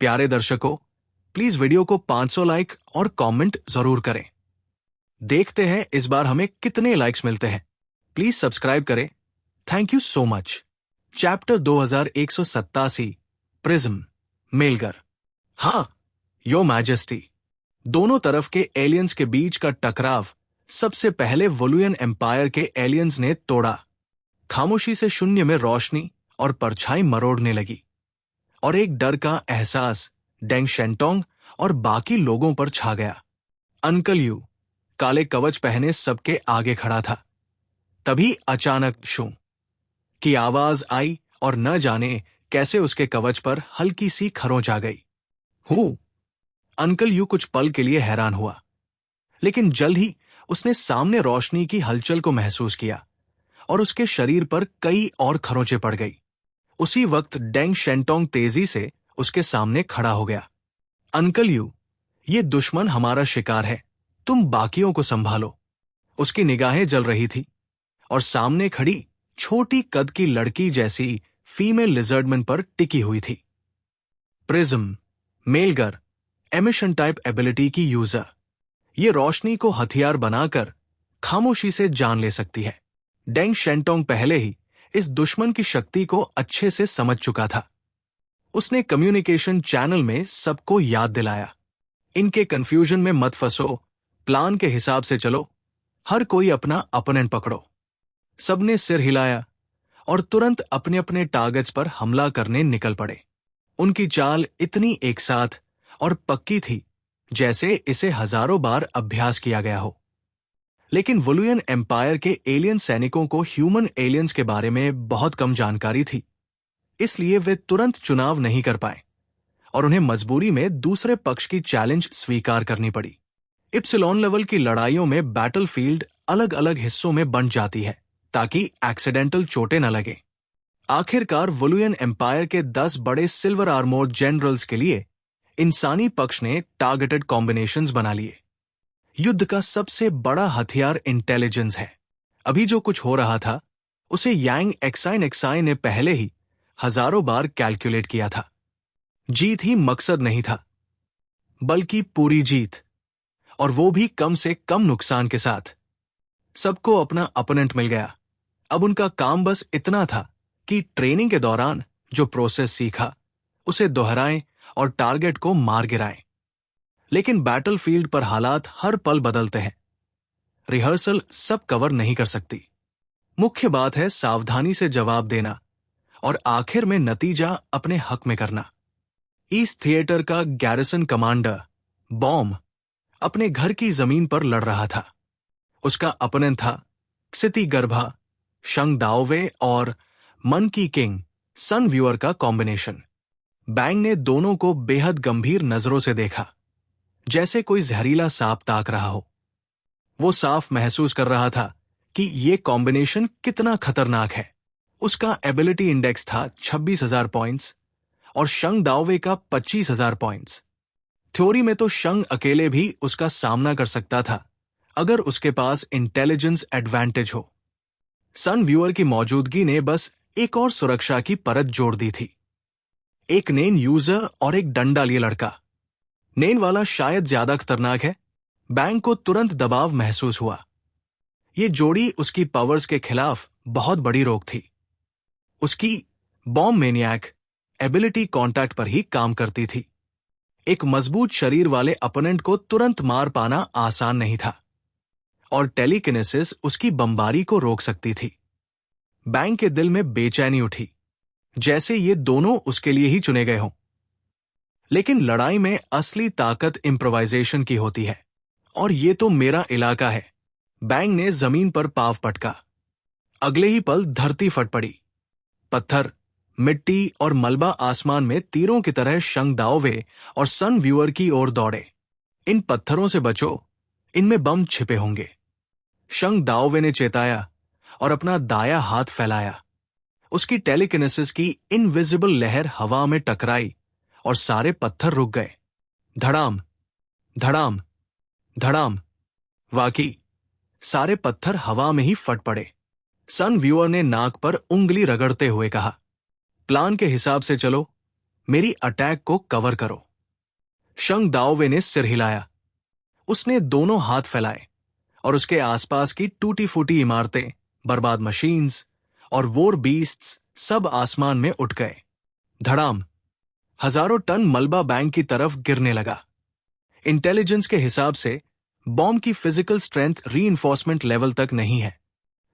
प्यारे दर्शकों, please video को 500 लाइक और कमेंट जरूर करें। देखते हैं इस बार हमें कितने लाइक्स मिलते हैं। प्लीज सब्सक्राइब करें। Thank you so much. Chapter 2187, prism, मेलगर। हाँ, योर मैजेस्टी। दोनों तरफ के एलियंस के बीच का टकराव सबसे पहले वोलुयन एम्पायर के एलियंस ने तोड़ा। खामोशी से शून्य में रोशनी और परछाई मरोड़ने लगी, और एक डर का एहसास डेंग शेंटोंग और बाकी लोगों पर छा गया। अंकल यू काले कवच पहने सबके आगे खड़ा था। तभी अचानक शू की आवाज आई और न जाने कैसे उसके कवच पर हल्की सी खरोंच आ गई। हूं। अंकल यू कुछ पल के लिए हैरान हुआ, लेकिन जल्द ही उसने सामने रोशनी की हलचल को महसूस किया और उसके शरीर पर कई और खरोंचें पड़ गई। उसी वक्त डेंग शेंटोंग तेजी से उसके सामने खड़ा हो गया। अंकल यू, ये दुश्मन हमारा शिकार है, तुम बाकियों को संभालो। उसकी निगाहें जल रही थी और सामने खड़ी छोटी कद की लड़की जैसी फीमेल लिजर्डमैन पर टिकी हुई थी। प्रिज्म, मेलगर, एमिशन टाइप एबिलिटी की यूजर। ये रोशनी को हथियार बनाकर खामोशी से जान ले सकती है। डेंग शेंटोंग पहले ही इस दुश्मन की शक्ति को अच्छे से समझ चुका था। उसने कम्युनिकेशन चैनल में सबको याद दिलाया, इनके कंफ्यूजन में मत फंसो, प्लान के हिसाब से चलो, हर कोई अपना अपोनेंट पकड़ो। सबने सिर हिलाया और तुरंत अपने अपने टारगेट्स पर हमला करने निकल पड़े। उनकी चाल इतनी एक साथ और पक्की थी जैसे इसे हजारों बार अभ्यास किया गया हो। लेकिन वोलुयन एम्पायर के एलियन सैनिकों को ह्यूमन एलियंस के बारे में बहुत कम जानकारी थी, इसलिए वे तुरंत चुनाव नहीं कर पाए और उन्हें मजबूरी में दूसरे पक्ष की चैलेंज स्वीकार करनी पड़ी। इप्सिलॉन लेवल की लड़ाइयों में बैटलफील्ड अलग अलग हिस्सों में बंट जाती है ताकि एक्सीडेंटल चोटें न लगें। आखिरकार वोलुयन एम्पायर के 10 बड़े सिल्वर आर्मोर्ड जनरल्स के लिए इंसानी पक्ष ने टारगेटेड कॉम्बिनेशंस बना लिए। युद्ध का सबसे बड़ा हथियार इंटेलिजेंस है। अभी जो कुछ हो रहा था उसे यांग एक्साई ने पहले ही हजारों बार कैलकुलेट किया था। जीत ही मकसद नहीं था, बल्कि पूरी जीत, और वो भी कम से कम नुकसान के साथ। सबको अपना अपोनेंट मिल गया। अब उनका काम बस इतना था कि ट्रेनिंग के दौरान जो प्रोसेस सीखा उसे दोहराएं और टारगेट को मार गिराएं। लेकिन बैटलफील्ड पर हालात हर पल बदलते हैं। रिहर्सल सब कवर नहीं कर सकती। मुख्य बात है सावधानी से जवाब देना और आखिर में नतीजा अपने हक में करना। ईस्ट थिएटर का गैरिसन कमांडर बॉम्ब अपने घर की जमीन पर लड़ रहा था। उसका अपोनेंट था क्षिति गर्भा, शंग दाओवे और मन की किंग सन व्यूअर का कॉम्बिनेशन। बैंग ने दोनों को बेहद गंभीर नजरों से देखा, जैसे कोई जहरीला सांप ताक रहा हो। वो साफ महसूस कर रहा था कि ये कॉम्बिनेशन कितना खतरनाक है। उसका एबिलिटी इंडेक्स था 26,000 पॉइंट्स और शंग दाओवे का 25,000 पॉइंट्स। थ्योरी में तो शंग अकेले भी उसका सामना कर सकता था अगर उसके पास इंटेलिजेंस एडवांटेज हो। सन व्यूअर की मौजूदगी ने बस एक और सुरक्षा की परत जोड़ दी थी। एक नेन यूजर और एक डंडा लिए लड़का। नेन वाला शायद ज्यादा खतरनाक है। बैंग को तुरंत दबाव महसूस हुआ। ये जोड़ी उसकी पावर्स के खिलाफ बहुत बड़ी रोक थी। उसकी बॉम्ब मैनियक एबिलिटी कांटेक्ट पर ही काम करती थी। एक मजबूत शरीर वाले अपोनेंट को तुरंत मार पाना आसान नहीं था, और टेलीकिनेसिस उसकी बमबारी को रोक सकती थी। बैंग के दिल में बेचैनी उठी, जैसे ये दोनों उसके लिए ही चुने गए हों। लेकिन लड़ाई में असली ताकत इम्प्रोवाइजेशन की होती है, और ये तो मेरा इलाका है। बैंग ने जमीन पर पांव पटका। अगले ही पल धरती फट पड़ी। पत्थर, मिट्टी और मलबा आसमान में तीरों की तरह शंग दाओवे और सन व्यूअर की ओर दौड़े। इन पत्थरों से बचो, इनमें बम छिपे होंगे। शंग दाओवे ने चेताया और अपना दाया हाथ फैलाया। उसकी टेलीकिनेसिस की इनविजिबल लहर हवा में टकराई और सारे पत्थर रुक गए। धड़ाम, धड़ाम, धड़ाम। वाकई सारे पत्थर हवा में ही फट पड़े। सन व्यूअर ने नाक पर उंगली रगड़ते हुए कहा, प्लान के हिसाब से चलो, मेरी अटैक को कवर करो। शंग दाओवे ने सिर हिलाया। उसने दोनों हाथ फैलाए और उसके आसपास की टूटी फूटी इमारतें, बर्बाद मशीन्स और वोर बीस्ट्स सब आसमान में उठ गए। धड़ाम। हजारों टन मलबा बैंक की तरफ गिरने लगा। इंटेलिजेंस के हिसाब से बॉम्ब की फिजिकल स्ट्रेंथ रीइंफोर्समेंट लेवल तक नहीं है।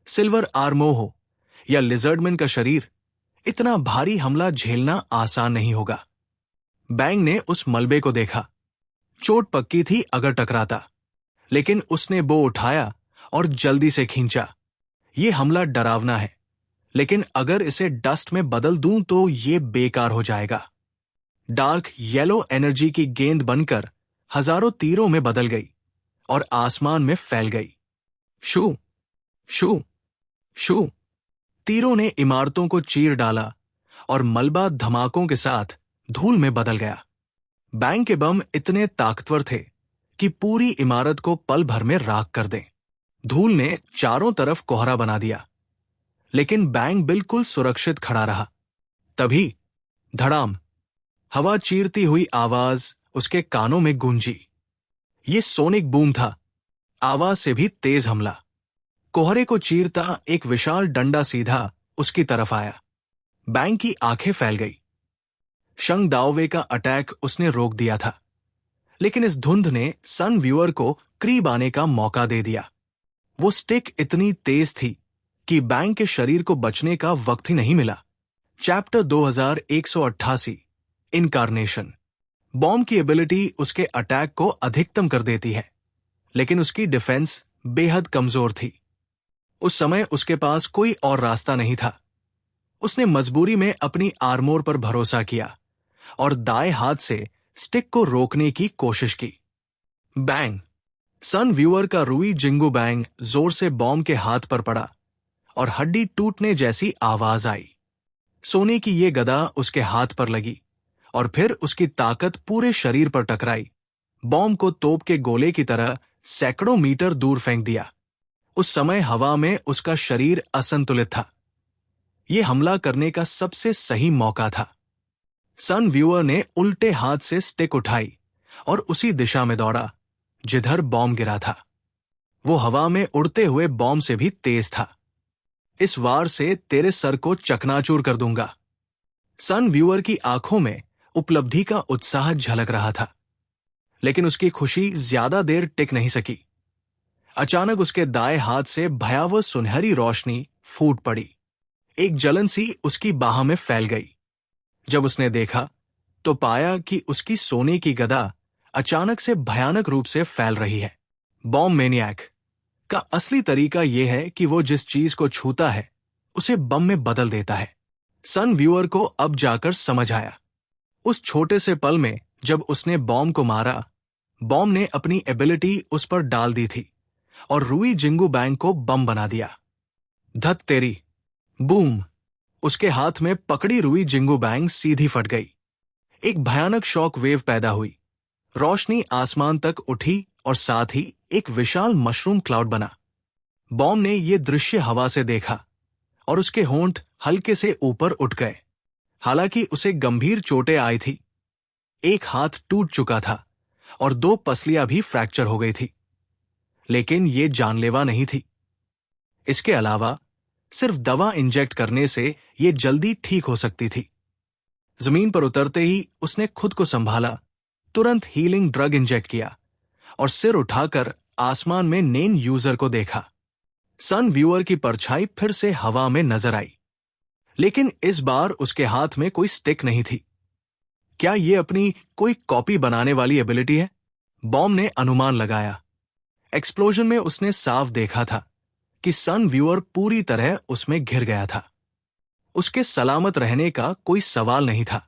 सिल्वर आर्मो हो या लिजर्डमैन का शरीर, इतना भारी हमला झेलना आसान नहीं होगा। बैंग ने उस मलबे को देखा। चोट पक्की थी अगर टकराता, लेकिन उसने बो उठाया और जल्दी से खींचा। यह हमला डरावना है, लेकिन अगर इसे डस्ट में बदल दूं तो यह बेकार हो जाएगा। डार्क येलो एनर्जी की गेंद बनकर हजारों तीरों में बदल गई और आसमान में फैल गई। शू शू शू। तीरों ने इमारतों को चीर डाला और मलबा धमाकों के साथ धूल में बदल गया। बैंक के बम इतने ताकतवर थे कि पूरी इमारत को पल भर में राख कर दें। धूल ने चारों तरफ कोहरा बना दिया, लेकिन बैंक बिल्कुल सुरक्षित खड़ा रहा। तभी धड़ाम, हवा चीरती हुई आवाज उसके कानों में गूंजी। ये सोनिक बूम था, आवाज से भी तेज हमला। कोहरे को चीरता एक विशाल डंडा सीधा उसकी तरफ आया। बैंक की आंखें फैल गई। शंग दाओवे का अटैक उसने रोक दिया था, लेकिन इस धुंध ने सन व्यूअर को करीब आने का मौका दे दिया। वो स्टिक इतनी तेज थी कि बैंक के शरीर को बचने का वक्त ही नहीं मिला। Chapter 2188 incarnation. बॉम्ब की एबिलिटी उसके अटैक को अधिकतम कर देती है, लेकिन उसकी डिफेंस बेहद कमजोर थी। उस समय उसके पास कोई और रास्ता नहीं था। उसने मजबूरी में अपनी आर्मोर पर भरोसा किया और दाएं हाथ से स्टिक को रोकने की कोशिश की। बैंग। सन व्यूअर का रुई जिंगू बैंग जोर से बॉम्ब के हाथ पर पड़ा और हड्डी टूटने जैसी आवाज आई। सोने की ये गदा उसके हाथ पर लगी और फिर उसकी ताकत पूरे शरीर पर टकराई। बॉम्ब को तोप के गोले की तरह सैकड़ों मीटर दूर फेंक दिया। उस समय हवा में उसका शरीर असंतुलित था। यह हमला करने का सबसे सही मौका था। सन व्यूअर ने उल्टे हाथ से स्टिक उठाई और उसी दिशा में दौड़ा जिधर बॉम्ब गिरा था। वो हवा में उड़ते हुए बॉम्ब से भी तेज था। इस वार से तेरे सर को चकनाचूर कर दूंगा। सन व्यूअर की आंखों में उपलब्धि का उत्साह झलक रहा था, लेकिन उसकी खुशी ज्यादा देर टिक नहीं सकी। अचानक उसके दाएं हाथ से भयावह सुनहरी रोशनी फूट पड़ी। एक जलन सी उसकी बाह में फैल गई। जब उसने देखा तो पाया कि उसकी सोने की गदा अचानक से भयानक रूप से फैल रही है। बॉम्ब मैनियक का असली तरीका यह है कि वो जिस चीज को छूता है उसे बम में बदल देता है। सन व्यूअर को अब जाकर समझ आया। उस छोटे से पल में जब उसने बॉम्ब को मारा, बॉम्ब ने अपनी एबिलिटी उस पर डाल दी थी और रुई जिंगू बैंग को बम बना दिया। धत तेरी। बूम। उसके हाथ में पकड़ी रुई जिंगू बैंग सीधी फट गई। एक भयानक शॉक वेव पैदा हुई। रोशनी आसमान तक उठी और साथ ही एक विशाल मशरूम क्लाउड बना। बॉम्ब ने यह दृश्य हवा से देखा और उसके होंठ हल्के से ऊपर उठ गए। हालांकि उसे गंभीर चोटें आई थी। एक हाथ टूट चुका था और 2 पसलियां भी फ्रैक्चर हो गई थी, लेकिन यह जानलेवा नहीं थी। इसके अलावा सिर्फ दवा इंजेक्ट करने से यह जल्दी ठीक हो सकती थी। जमीन पर उतरते ही उसने खुद को संभाला, तुरंत हीलिंग ड्रग इंजेक्ट किया और सिर उठाकर आसमान में नेन यूजर को देखा। सन व्यूअर की परछाई फिर से हवा में नजर आई, लेकिन इस बार उसके हाथ में कोई स्टिक नहीं थी। क्या यह अपनी कोई कॉपी बनाने वाली एबिलिटी है? बॉम्ब ने अनुमान लगाया। एक्सप्लोजन में उसने साफ देखा था कि सन व्यूअर पूरी तरह उसमें घिर गया था। उसके सलामत रहने का कोई सवाल नहीं था।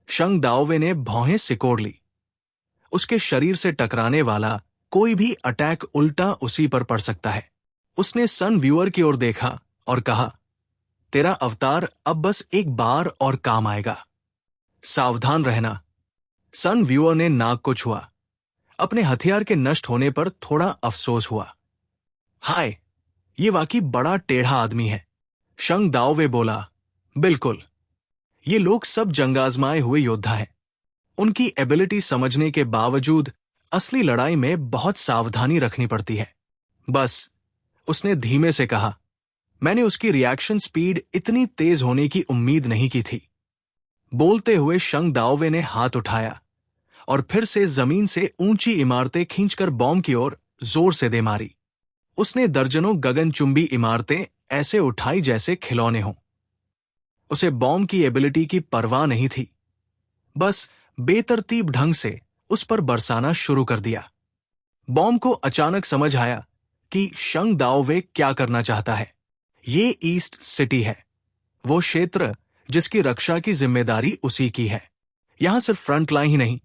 शंग दाओवे ने भौहें सिकोड़ ली। उसके शरीर से टकराने वाला कोई भी अटैक उल्टा उसी पर पड़ सकता है। उसने सन व्यूअर की ओर देखा और कहा, तेरा अवतार अब बस एक बार और काम आएगा, सावधान रहना। सन व्यूअर ने नाक को छुआ। अपने हथियार के नष्ट होने पर थोड़ा अफसोस हुआ। हाय, ये वाकई बड़ा टेढ़ा आदमी है। शंग दाओवे बोला, बिल्कुल, ये लोग सब जंग आजमाए हुए योद्धा हैं। उनकी एबिलिटी समझने के बावजूद असली लड़ाई में बहुत सावधानी रखनी पड़ती है। बस, उसने धीमे से कहा। मैंने उसकी रिएक्शन स्पीड इतनी तेज होने की उम्मीद नहीं की थी। बोलते हुए शंग दाओवे ने हाथ उठाया और फिर से जमीन से ऊंची इमारतें खींचकर बॉम्ब की ओर जोर से दे मारी। उसने दर्जनों गगनचुंबी इमारतें ऐसे उठाई जैसे खिलौने हों। उसे बॉम्ब की एबिलिटी की परवाह नहीं थी, बस बेतरतीब ढंग से उस पर बरसाना शुरू कर दिया। बॉम्ब को अचानक समझ आया कि शंग दाओवे क्या करना चाहता है। ये ईस्ट सिटी है, वो क्षेत्र जिसकी रक्षा की जिम्मेदारी उसी की है। यहां सिर्फ फ्रंट लाइन ही नहीं,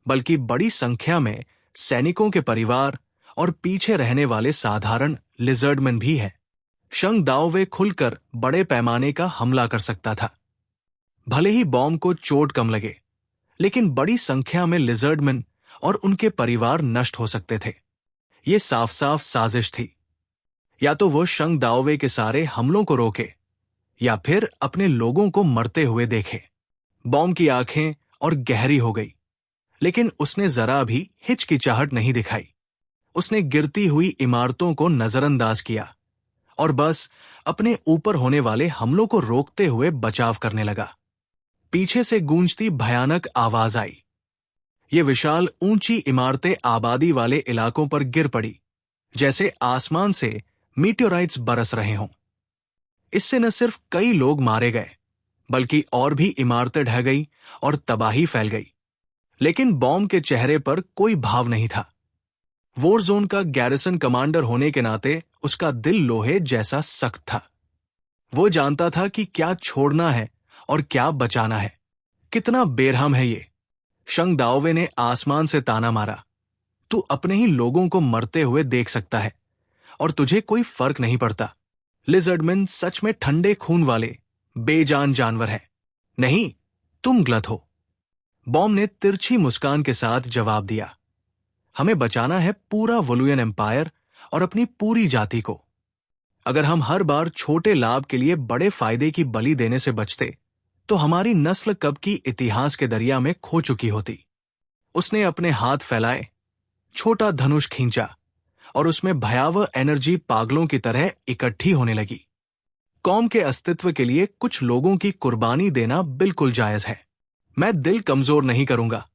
बल्कि बड़ी संख्या में सैनिकों के परिवार और पीछे रहने वाले साधारण लिजर्डमैन भी हैं। शंग दाओवे खुलकर बड़े पैमाने का हमला कर सकता था। भले ही बॉम्ब को चोट कम लगे, लेकिन बड़ी संख्या में लिजर्डमैन और उनके परिवार नष्ट हो सकते थे। ये साफ साफ साजिश थी। या तो वो शंग दाओवे के सारे हमलों को रोके या फिर अपने लोगों को मरते हुए देखे। बॉम्ब की आंखें और गहरी हो गई, लेकिन उसने जरा भी हिचकिचाहट नहीं दिखाई। उसने गिरती हुई इमारतों को नजरअंदाज किया और बस अपने ऊपर होने वाले हमलों को रोकते हुए बचाव करने लगा। पीछे से गूंजती भयानक आवाज आई। ये विशाल ऊंची इमारतें आबादी वाले इलाकों पर गिर पड़ी, जैसे आसमान से मीटियोराइट्स बरस रहे हों। इससे न सिर्फ कई लोग मारे गए, बल्कि और भी इमारतें ढह गई और तबाही फैल गई। लेकिन बॉम्ब के चेहरे पर कोई भाव नहीं था। वॉर जोन का गैरिसन कमांडर होने के नाते उसका दिल लोहे जैसा सख्त था। वो जानता था कि क्या छोड़ना है और क्या बचाना है। कितना बेरहम है ये। शंग दाओवे ने आसमान से ताना मारा। तू अपने ही लोगों को मरते हुए देख सकता है और तुझे कोई फर्क नहीं पड़ता। लिजर्डमैन सच में ठंडे खून वाले बेजान जानवर है। नहीं, तुम गलत हो। बॉम्ब ने तिरछी मुस्कान के साथ जवाब दिया। हमें बचाना है पूरा वोलुयन एम्पायर और अपनी पूरी जाति को। अगर हम हर बार छोटे लाभ के लिए बड़े फायदे की बलि देने से बचते, तो हमारी नस्ल कब की इतिहास के दरिया में खो चुकी होती। उसने अपने हाथ फैलाए, छोटा धनुष खींचा और उसमें भयावह एनर्जी पागलों की तरह इकट्ठी होने लगी। कौम के अस्तित्व के लिए कुछ लोगों की कुर्बानी देना बिल्कुल जायज है। मैं दिल कमजोर नहीं करूंगा।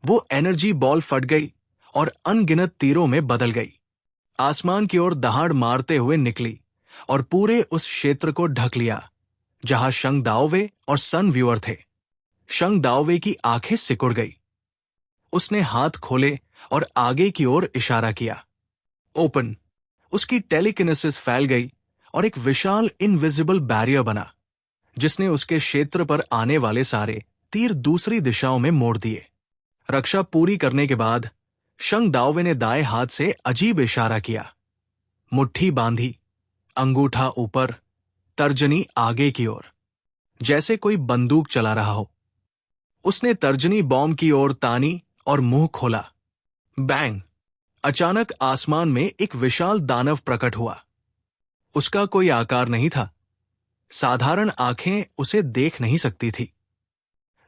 वो एनर्जी बॉल फट गई और अनगिनत तीरों में बदल गई। आसमान की ओर दहाड़ मारते हुए निकली और पूरे उस क्षेत्र को ढक लिया जहां शंग दाओवे और सन व्यूअर थे। शंग दाओवे की आंखें सिकुड़ गई। उसने हाथ खोले और आगे की ओर इशारा किया। ओपन। उसकी टेलीकिनेसिस फैल गई और एक विशाल इनविजिबल बैरियर बना, जिसने उसके क्षेत्र पर आने वाले सारे तीर दूसरी दिशाओं में मोड़ दिए। रक्षा पूरी करने के बाद शंग दाओवे ने दाएं हाथ से अजीब इशारा किया। मुट्ठी बांधी, अंगूठा ऊपर, तर्जनी आगे की ओर, जैसे कोई बंदूक चला रहा हो। उसने तर्जनी बॉम्ब की ओर तानी और मुंह खोला। बैंग! अचानक आसमान में एक विशाल दानव प्रकट हुआ। उसका कोई आकार नहीं था। साधारण आंखें उसे देख नहीं सकती थी,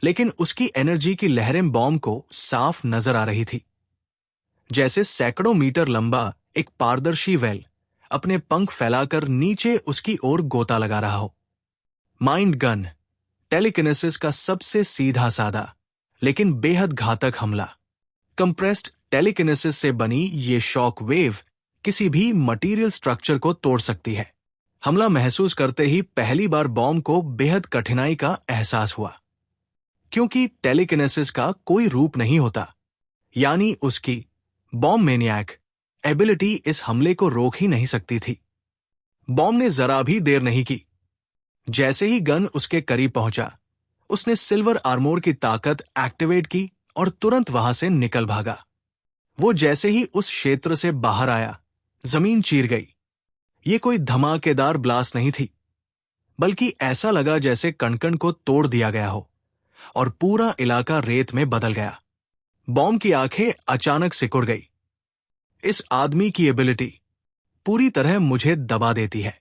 लेकिन उसकी एनर्जी की लहरें बॉम्ब को साफ नजर आ रही थी। जैसे सैकड़ों मीटर लंबा एक पारदर्शी वेल अपने पंख फैलाकर नीचे उसकी ओर गोता लगा रहा हो। माइंड गन, टेलीकिनेसिस का सबसे सीधा साधा लेकिन बेहद घातक हमला। कंप्रेस्ड टेलीकिनेसिस से बनी ये शॉक वेव किसी भी मटेरियल स्ट्रक्चर को तोड़ सकती है। हमला महसूस करते ही पहली बार बॉम्ब को बेहद कठिनाई का एहसास हुआ, क्योंकि टेलीकिनेसिस का कोई रूप नहीं होता। यानी उसकी बॉम्ब मैनियक एबिलिटी इस हमले को रोक ही नहीं सकती थी। बॉम्ब ने जरा भी देर नहीं की। जैसे ही गन उसके करीब पहुंचा, उसने सिल्वर आर्मोर की ताकत एक्टिवेट की और तुरंत वहां से निकल भागा। वो जैसे ही उस क्षेत्र से बाहर आया, जमीन चीर गई। ये कोई धमाकेदार ब्लास्ट नहीं थी, बल्कि ऐसा लगा जैसे कणकण को तोड़ दिया गया हो और पूरा इलाका रेत में बदल गया। बॉम्ब की आंखें अचानक सिकुड़ गई। इस आदमी की एबिलिटी पूरी तरह मुझे दबा देती है।